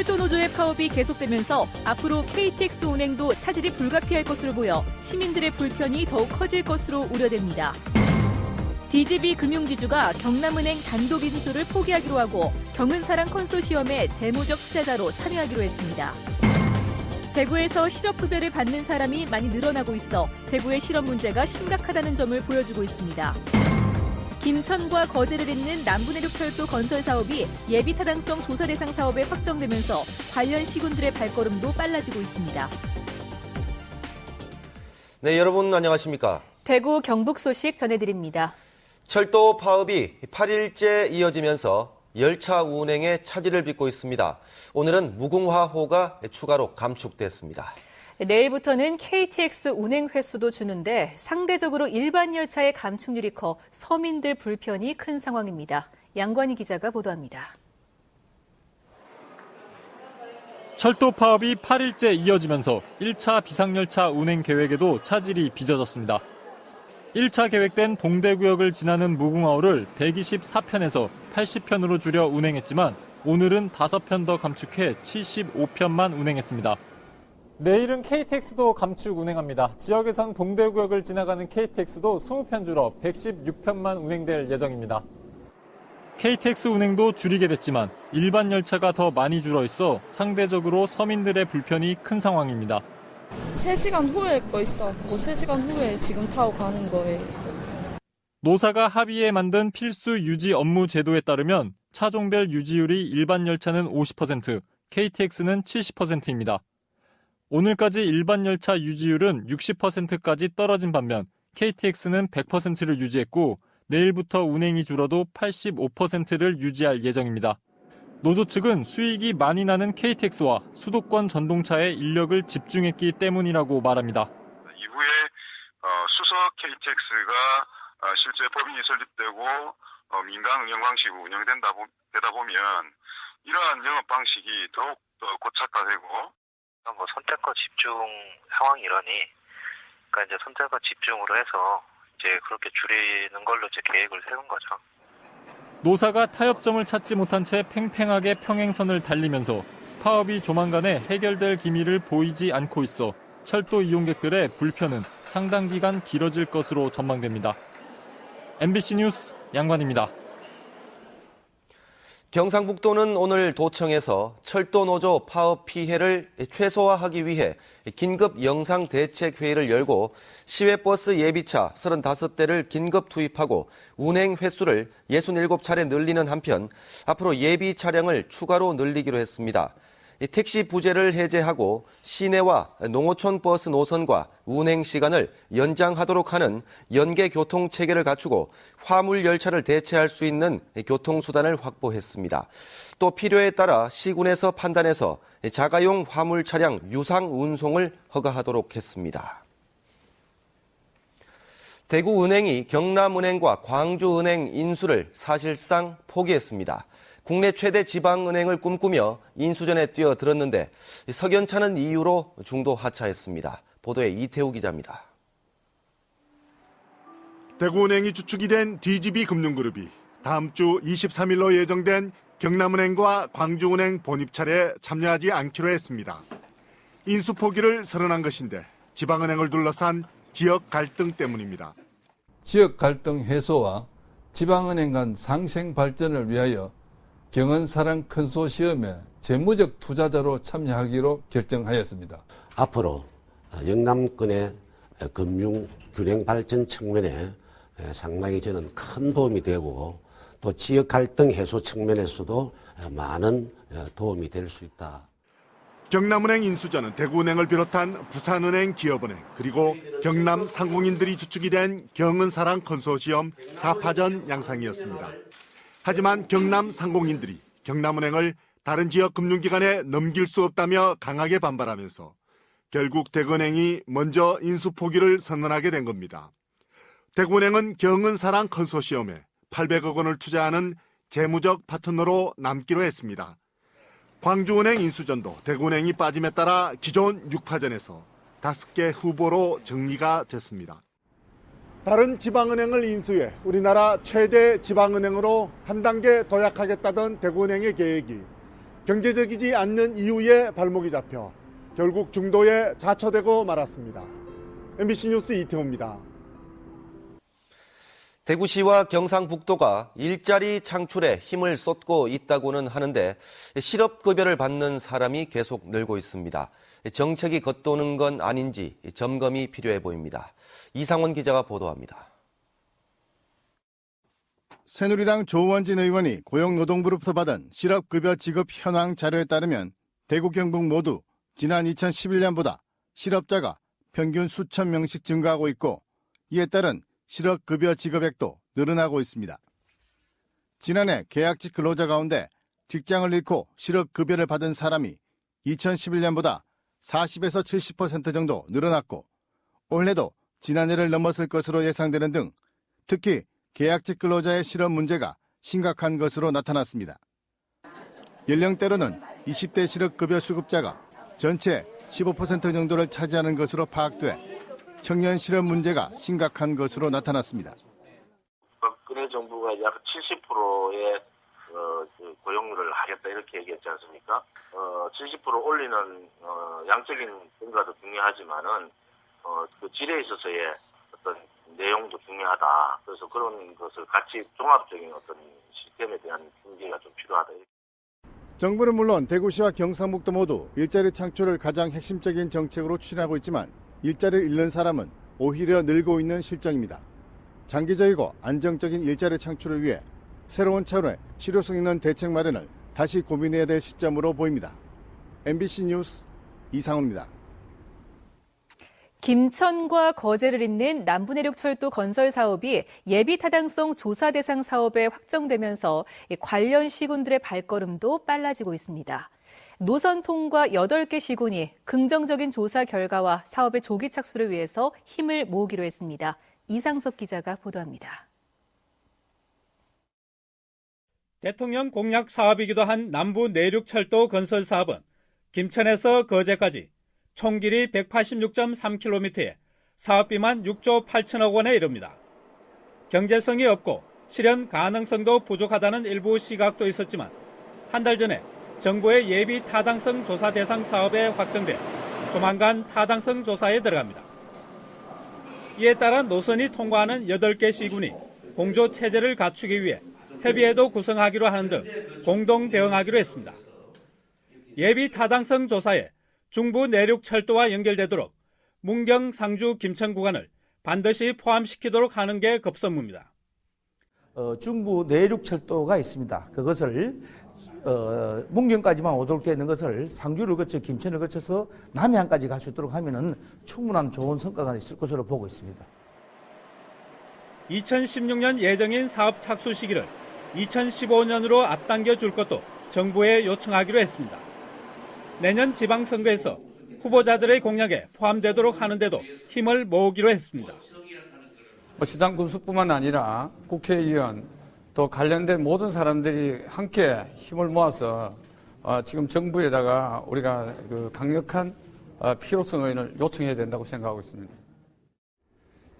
철도노조의 파업이 계속되면서 앞으로 KTX 운행도 차질이 불가피할 것으로 보여 시민들의 불편이 더욱 커질 것으로 우려됩니다. DGB 금융지주가 경남은행 단독 인수를 포기하기로 하고 경은사랑 컨소시엄의 재무적 투자자로 참여하기로 했습니다. 대구에서 실업급여를 받는 사람이 많이 늘어나고 있어 대구의 실업 문제가 심각하다는 점을 보여주고 있습니다. 김천과 거제를 잇는 남부내륙철도 건설 사업이 예비타당성 조사 대상 사업에 확정되면서 관련 시군들의 발걸음도 빨라지고 있습니다. 네, 여러분 안녕하십니까? 대구 경북 소식 전해드립니다. 철도 파업이 8일째 이어지면서 열차 운행에 차질을 빚고 있습니다. 오늘은 무궁화호가 추가로 감축됐습니다. 내일부터는 KTX 운행 횟수도 주는데 상대적으로 일반 열차의 감축률이 커 서민들 불편이 큰 상황입니다. 양관희 기자가 보도합니다. 철도 파업이 8일째 이어지면서 1차 비상열차 운행 계획에도 차질이 빚어졌습니다. 1차 계획된 동대구역을 지나는 무궁화호를 124편에서 80편으로 줄여 운행했지만 오늘은 5편 더 감축해 75편만 운행했습니다. 내일은 KTX도 감축 운행합니다. 지역에선 동대구역을 지나가는 KTX도 20편 줄어 116편만 운행될 예정입니다. KTX 운행도 줄이게 됐지만 일반 열차가 더 많이 줄어 있어 상대적으로 서민들의 불편이 큰 상황입니다. 3시간 후에 거 있어갖고 3시간 후에 지금 타고 가는 거예요. 노사가 합의해 만든 필수 유지 업무 제도에 따르면 차종별 유지율이 일반 열차는 50%, KTX는 70%입니다. 오늘까지 일반 열차 유지율은 60%까지 떨어진 반면 KTX는 100%를 유지했고 내일부터 운행이 줄어도 85%를 유지할 예정입니다. 노조 측은 수익이 많이 나는 KTX와 수도권 전동차에 인력을 집중했기 때문이라고 말합니다. 이후에 수석 KTX가 실제 법인이 설립되고 민간 운영 방식으로 운영되다 보면 이러한 영업 방식이 더욱 고착화되고 선택과 집중 상황이라니, 그러니까 이제 선택과 집중으로 해서 이제 그렇게 줄이는 걸로 이제 계획을 세운 거죠. 노사가 타협점을 찾지 못한 채 팽팽하게 평행선을 달리면서 파업이 조만간에 해결될 기미를 보이지 않고 있어 철도 이용객들의 불편은 상당 기간 길어질 것으로 전망됩니다. MBC 뉴스 양관입니다. 경상북도는 오늘 도청에서 철도노조 파업 피해를 최소화하기 위해 긴급 영상대책회의를 열고 시외버스 예비차 35대를 긴급 투입하고 운행 횟수를 67차례 늘리는 한편 앞으로 예비 차량을 추가로 늘리기로 했습니다. 택시 부재를 해제하고 시내와 농어촌 버스 노선과 운행 시간을 연장하도록 하는 연계 교통 체계를 갖추고 화물 열차를 대체할 수 있는 교통수단을 확보했습니다. 또 필요에 따라 시군에서 판단해서 자가용 화물 차량 유상 운송을 허가하도록 했습니다. 대구은행이 경남은행과 광주은행 인수를 사실상 포기했습니다. 국내 최대 지방은행을 꿈꾸며 인수전에 뛰어들었는데 석연찮은 이유로 중도 하차했습니다. 보도에 이태우 기자입니다. 대구은행이 주축이 된 DGB 금융그룹이 다음 주 23일로 예정된 경남은행과 광주은행 본입 차례에 참여하지 않기로 했습니다. 인수 포기를 선언한 것인데 지방은행을 둘러싼 지역 갈등 때문입니다. 지역 갈등 해소와 지방은행 간 상생 발전을 위하여 경은사랑 컨소시엄에 재무적 투자자로 참여하기로 결정하였습니다. 앞으로 영남권의 금융 균형 발전 측면에 상당히 저는 큰 도움이 되고 또 지역 갈등 해소 측면에서도 많은 도움이 될 수 있다. 경남은행 인수전은 대구은행을 비롯한 부산은행, 기업은행 그리고 경남 상공인들이 주축이 된 경은사랑 컨소시엄 4파전 양상이었습니다. 하지만 경남 상공인들이 경남은행을 다른 지역 금융기관에 넘길 수 없다며 강하게 반발하면서 결국 대구은행이 먼저 인수 포기를 선언하게 된 겁니다. 대구은행은 경은사랑 컨소시엄에 800억 원을 투자하는 재무적 파트너로 남기로 했습니다. 광주은행 인수전도 대구은행이 빠짐에 따라 기존 6파전에서 5개 후보로 정리가 됐습니다. 다른 지방은행을 인수해 우리나라 최대 지방은행으로 한 단계 도약하겠다던 대구은행의 계획이 경제적이지 않는 이유에 발목이 잡혀 결국 중도에 자처되고 말았습니다. MBC 뉴스 이태호입니다. 대구시와 경상북도가 일자리 창출에 힘을 쏟고 있다고는 하는데 실업급여를 받는 사람이 계속 늘고 있습니다. 정책이 겉도는 건 아닌지 점검이 필요해 보입니다. 이상원 기자가 보도합니다. 새누리당 조원진 의원이 고용노동부로부터 받은 실업급여 지급 현황 자료에 따르면 대구 경북 모두 지난 2011년보다 실업자가 평균 수천 명씩 증가하고 있고 이에 따른 실업급여 지급액도 늘어나고 있습니다. 지난해 계약직 근로자 가운데 직장을 잃고 실업급여를 받은 사람이 2011년보다 40에서 70% 정도 늘어났고 올해도 지난해를 넘어설 것으로 예상되는 등 특히 계약직 근로자의 실업 문제가 심각한 것으로 나타났습니다. 연령대로는 20대 실업급여 수급자가 전체 15% 정도를 차지하는 것으로 파악돼 청년 실업 문제가 심각한 것으로 나타났습니다. 박근혜 정부가 약 70%의 고용률을 하겠다 이렇게 얘기했지 않습니까? 70% 올리는 양적인 증가도 중요하지만은 그 질에 있어서의 어떤 내용도 중요하다. 그래서 그런 것을 같이 종합적인 어떤 시스템에 대한 준비가 좀 필요하다. 정부는 물론 대구시와 경상북도 모두 일자리 창출을 가장 핵심적인 정책으로 추진하고 있지만 일자리를 잃는 사람은 오히려 늘고 있는 실정입니다. 장기적이고 안정적인 일자리 창출을 위해 새로운 차원의 실효성 있는 대책 마련을 다시 고민해야 될 시점으로 보입니다. MBC 뉴스 이상호입니다. 김천과 거제를 잇는 남부내륙철도 건설 사업이 예비 타당성 조사 대상 사업에 확정되면서 관련 시군들의 발걸음도 빨라지고 있습니다. 노선 통과 8개 시군이 긍정적인 조사 결과와 사업의 조기 착수를 위해서 힘을 모으기로 했습니다. 이상석 기자가 보도합니다. 대통령 공약 사업이기도 한 남부 내륙철도 건설 사업은 김천에서 거제까지 총 길이 186.3km에 사업비만 6조 8천억 원에 이릅니다. 경제성이 없고 실현 가능성도 부족하다는 일부 시각도 있었지만 한 달 전에 정부의 예비 타당성 조사 대상 사업에 확정돼 조만간 타당성 조사에 들어갑니다. 이에 따라 노선이 통과하는 8개 시군이 공조 체제를 갖추기 위해 협의회도 구성하기로 하는 등 공동 대응하기로 했습니다. 예비 타당성 조사에 중부 내륙 철도와 연결되도록 문경, 상주, 김천 구간을 반드시 포함시키도록 하는 게 급선무입니다. 중부 내륙 철도가 있습니다. 그것을 문경까지만 오도록 되어 있는 것을 상주를 거쳐 김천을 거쳐서 남해안까지 갈 수 있도록 하면은 충분한 좋은 성과가 있을 것으로 보고 있습니다. 2016년 예정인 사업 착수 시기를 2015년으로 앞당겨 줄 것도 정부에 요청하기로 했습니다. 내년 지방선거에서 후보자들의 공약에 포함되도록 하는데도 힘을 모으기로 했습니다. 시장 군수뿐만 아니라 국회의원 또 관련된 모든 사람들이 함께 힘을 모아서 지금 정부에다가 우리가 그 강력한 필요성을 요청해야 된다고 생각하고 있습니다.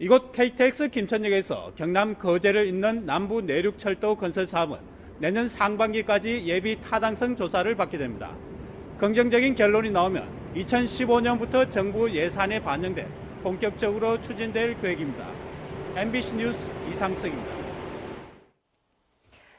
이곳 KTX 김천역에서 경남 거제를 잇는 남부 내륙철도 건설 사업은 내년 상반기까지 예비 타당성 조사를 받게 됩니다. 긍정적인 결론이 나오면 2015년부터 정부 예산에 반영돼 본격적으로 추진될 계획입니다. MBC 뉴스 이상석입니다.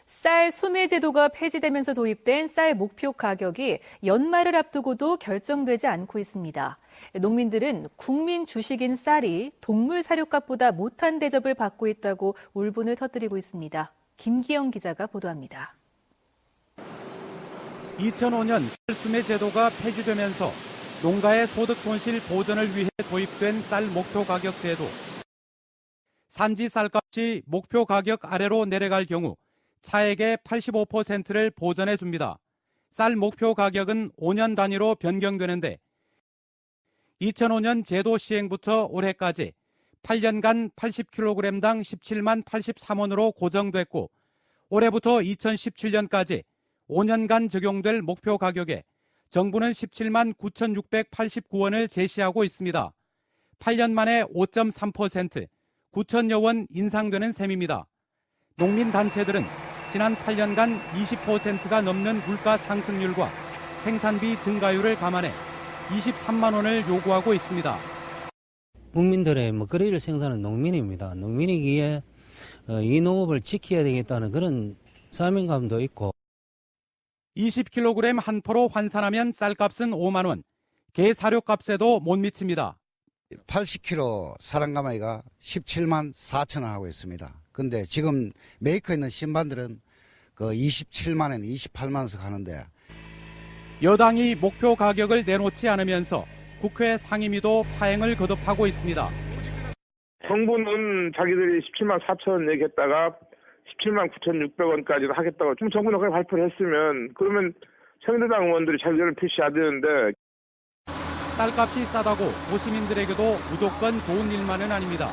쌀 수매 제도가 폐지되면서 도입된 쌀 목표 가격이 연말을 앞두고도 결정되지 않고 있습니다. 농민들은 국민 주식인 쌀이 동물 사료값보다 못한 대접을 받고 있다고 울분을 터뜨리고 있습니다. 김기영 기자가 보도합니다. 2005년 쌀 수매 제도가 폐지되면서 농가의 소득 손실 보전을 위해 도입된 쌀 목표 가격 제도. 산지 쌀값이 목표 가격 아래로 내려갈 경우 차액의 85%를 보전해 줍니다. 쌀 목표 가격은 5년 단위로 변경되는데 2005년 제도 시행부터 올해까지 8년간 80kg당 17만 83원으로 고정됐고 올해부터 2017년까지 5년간 적용될 목표 가격에 정부는 17만 9,689원을 제시하고 있습니다. 8년 만에 5.3%, 9천여 원 인상되는 셈입니다. 농민단체들은 지난 8년간 20%가 넘는 물가 상승률과 생산비 증가율을 감안해 23만 원을 요구하고 있습니다. 국민들의 먹거리를 생산하는 농민입니다. 농민이기에 이 농업을 지켜야 되겠다는 그런 사명감도 있고. 20kg 한 포로 환산하면 쌀값은 5만 원, 게 사료값에도 못 미칩니다. 80kg 사랑가마이가 17만 4천 원 하고 있습니다. 근데 지금 메이커에 있는 신반들은 그 27만 원, 28만 원씩 하는데. 여당이 목표 가격을 내놓지 않으면서 국회 상임위도 파행을 거듭하고 있습니다. 정부는 자기들이 17만 4천 원 얘기했다가 17만 9,600원까지도 하겠다고 좀 정부는 그렇게 발표를 했으면 그러면 새누리당 의원들이 자기들을 표시해야 되는데. 쌀값이 싸다고 도시민들에게도 무조건 좋은 일만은 아닙니다.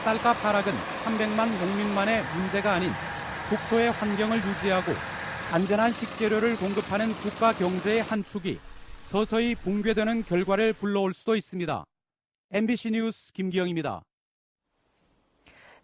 쌀값 하락은 300만 농민만의 문제가 아닌 국토의 환경을 유지하고 안전한 식재료를 공급하는 국가 경제의 한 축이 서서히 붕괴되는 결과를 불러올 수도 있습니다. MBC 뉴스 김기영입니다.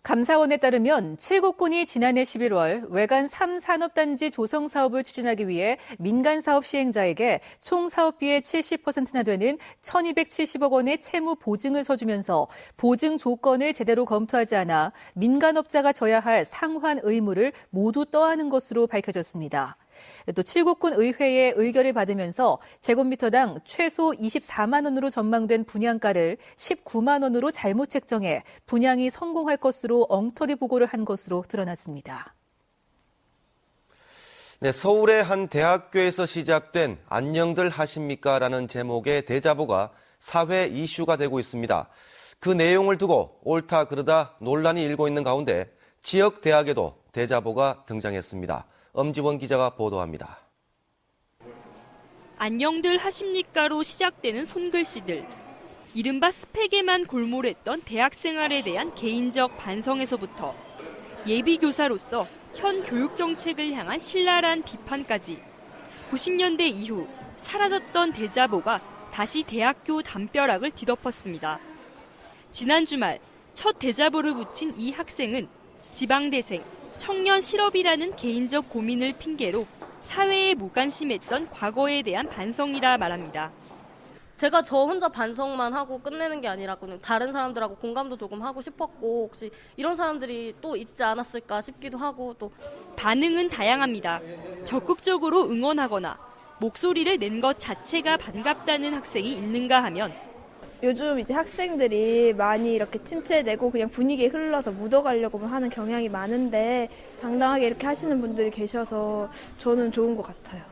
감사원에 따르면 7국군이 지난해 11월 외관 3산업단지 조성 사업을 추진하기 위해 민간 사업 시행자에게 총 사업비의 70%나 되는 1,270억 원의 채무 보증을 서주면서 보증 조건을 제대로 검토하지 않아 민간업자가 져야 할 상환 의무를 모두 떠안은 것으로 밝혀졌습니다. 또 7국군 의회의 의결을 받으면서 제곱미터당 최소 24만 원으로 전망된 분양가를 19만 원으로 잘못 책정해 분양이 성공할 것으로 엉터리 보고를 한 것으로 드러났습니다. 네, 서울의 한 대학교에서 시작된 안녕들 하십니까라는 제목의 대자보가 사회 이슈가 되고 있습니다. 그 내용을 두고 옳다 그르다 논란이 일고 있는 가운데 지역 대학에도 대자보가 등장했습니다. 엄지원 기자가 보도합니다. 안녕들 하십니까로 시작되는 손글씨들. 이른바 스펙에만 골몰했던 대학 생활에 대한 개인적 반성에서부터 예비교사로서 현 교육 정책을 향한 신랄한 비판까지 90년대 이후 사라졌던 대자보가 다시 대학교 담벼락을 뒤덮었습니다. 지난 주말 첫 대자보를 붙인 이 학생은 지방대생, 청년 실업이라는 개인적 고민을 핑계로 사회에 무관심했던 과거에 대한 반성이라 말합니다. 제가 저 혼자 반성만 하고 끝내는 게 아니라 그냥 다른 사람들하고 공감도 조금 하고 싶었고 혹시 이런 사람들이 또 있지 않았을까 싶기도 하고 또 반응은 다양합니다. 적극적으로 응원하거나 목소리를 낸 것 자체가 반갑다는 학생이 있는가 하면 요즘 이제 학생들이 많이 이렇게 침체되고 그냥 분위기에 흘러서 묻어가려고 하는 경향이 많은데 당당하게 이렇게 하시는 분들이 계셔서 저는 좋은 것 같아요.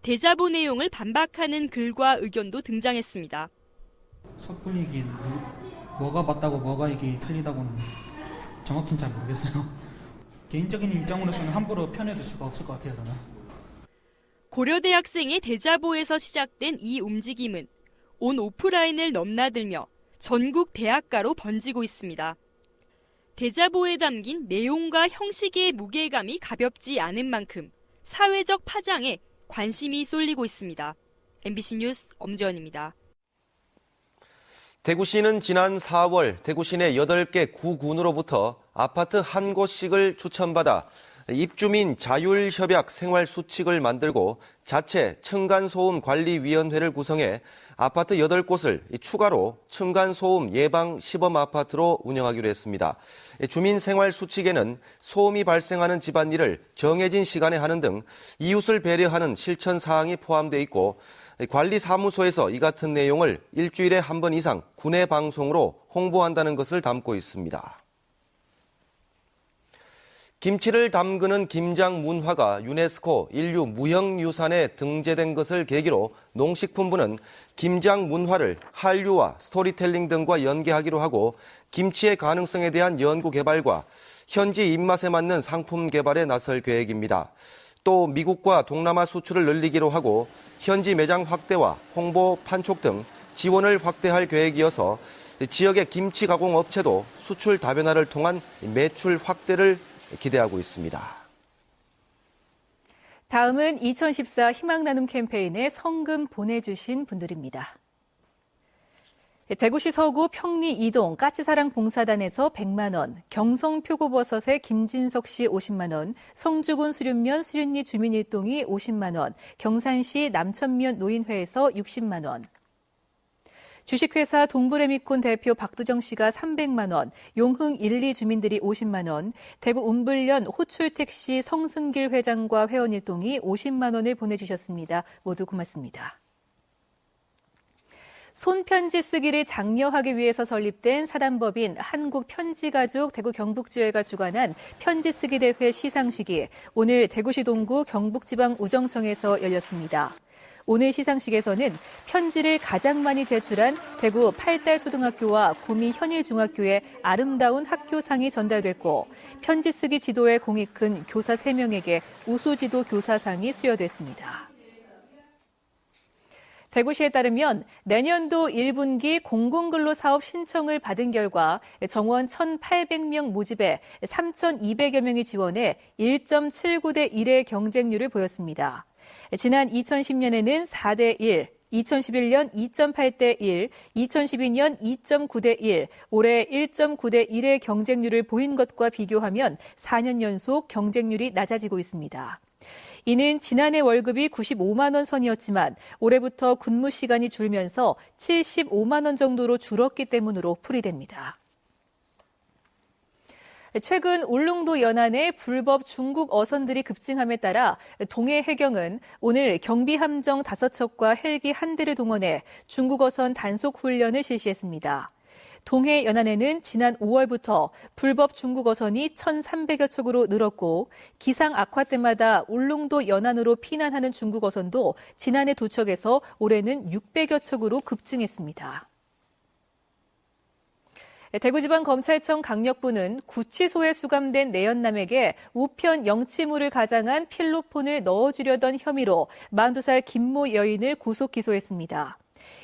대자보 내용을 반박하는 글과 의견도 등장했습니다. 섣불리긴 뭐가 맞다고 뭐가 이게 틀리다고는 정확히는 잘 모르겠어요. 개인적인 입장으로서는 함부로 편해줄 수가 없을 것 같아요, 저는. 고려대 학생의 대자보에서 시작된 이 움직임은 온 오프라인을 넘나들며 전국 대학가로 번지고 있습니다. 대자보에 담긴 내용과 형식의 무게감이 가볍지 않은 만큼 사회적 파장에 관심이 쏠리고 있습니다. MBC 뉴스 엄지원입니다. 대구시는 지난 4월 대구시 내 8개 구군으로부터 아파트 한 곳씩을 추천받아 입주민 자율협약 생활수칙을 만들고 자체 층간소음관리위원회를 구성해 아파트 8곳을 추가로 층간소음 예방 시범 아파트로 운영하기로 했습니다. 주민 생활수칙에는 소음이 발생하는 집안일을 정해진 시간에 하는 등 이웃을 배려하는 실천 사항이 포함되어 있고 관리사무소에서 이 같은 내용을 일주일에 한 번 이상 구내 방송으로 홍보한다는 것을 담고 있습니다. 김치를 담그는 김장 문화가 유네스코 인류 무형유산에 등재된 것을 계기로 농식품부는 김장 문화를 한류와 스토리텔링 등과 연계하기로 하고 김치의 가능성에 대한 연구 개발과 현지 입맛에 맞는 상품 개발에 나설 계획입니다. 또 미국과 동남아 수출을 늘리기로 하고 현지 매장 확대와 홍보, 판촉 등 지원을 확대할 계획이어서 지역의 김치 가공 업체도 수출 다변화를 통한 매출 확대를 기대하고 있습니다. 다음은 2014 희망나눔 캠페인에 성금 보내주신 분들입니다. 대구시 서구 평리 2동 까치사랑 봉사단에서 100만 원, 경성 표고버섯의 김진석 씨 50만 원, 성주군 수륜면 수륜리 주민일동이 50만 원, 경산시 남천면 노인회에서 60만 원. 주식회사 동부레미콘 대표 박두정 씨가 300만 원, 용흥 1, 2 주민들이 50만 원, 대구 운불련 호출택시 성승길 회장과 회원일동이 50만 원을 보내주셨습니다. 모두 고맙습니다. 손편지 쓰기를 장려하기 위해서 설립된 사단법인 한국편지가족 대구 경북지회가 주관한 편지 쓰기 대회 시상식이 오늘 대구시 동구 경북지방우정청에서 열렸습니다. 오늘 시상식에서는 편지를 가장 많이 제출한 대구 팔달초등학교와 구미 현일중학교의 아름다운 학교상이 전달됐고 편지 쓰기 지도에 공이 큰 교사 3명에게 우수지도 교사상이 수여됐습니다. 대구시에 따르면 내년도 1분기 공공근로 사업 신청을 받은 결과 정원 1,800명 모집에 3,200여 명이 지원해 1.79대 1의 경쟁률을 보였습니다. 지난 2010년에는 4대 1, 2011년 2.8대 1, 2012년 2.9대 1, 올해 1.9대 1의 경쟁률을 보인 것과 비교하면 4년 연속 경쟁률이 낮아지고 있습니다. 이는 지난해 월급이 95만 원 선이었지만 올해부터 근무 시간이 줄면서 75만 원 정도로 줄었기 때문으로 풀이됩니다. 최근 울릉도 연안에 불법 중국 어선들이 급증함에 따라 동해 해경은 오늘 경비함정 5척과 헬기 1대를 동원해 중국 어선 단속 훈련을 실시했습니다. 동해 연안에는 지난 5월부터 불법 중국 어선이 1,300여 척으로 늘었고 기상 악화 때마다 울릉도 연안으로 피난하는 중국 어선도 지난해 2척에서 올해는 600여 척으로 급증했습니다. 대구지방검찰청 강력부는 구치소에 수감된 내연남에게 우편 영치물을 가장한 필로폰을 넣어주려던 혐의로 42살 김모 여인을 구속 기소했습니다.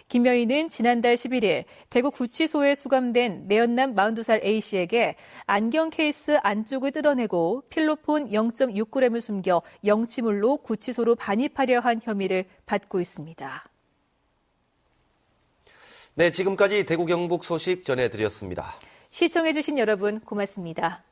김 여인은 지난달 11일 대구 구치소에 수감된 내연남 42살 A씨에게 안경 케이스 안쪽을 뜯어내고 필로폰 0.6g을 숨겨 영치물로 구치소로 반입하려 한 혐의를 받고 있습니다. 네, 지금까지 대구 경북 소식 전해드렸습니다. 시청해주신 여러분 고맙습니다.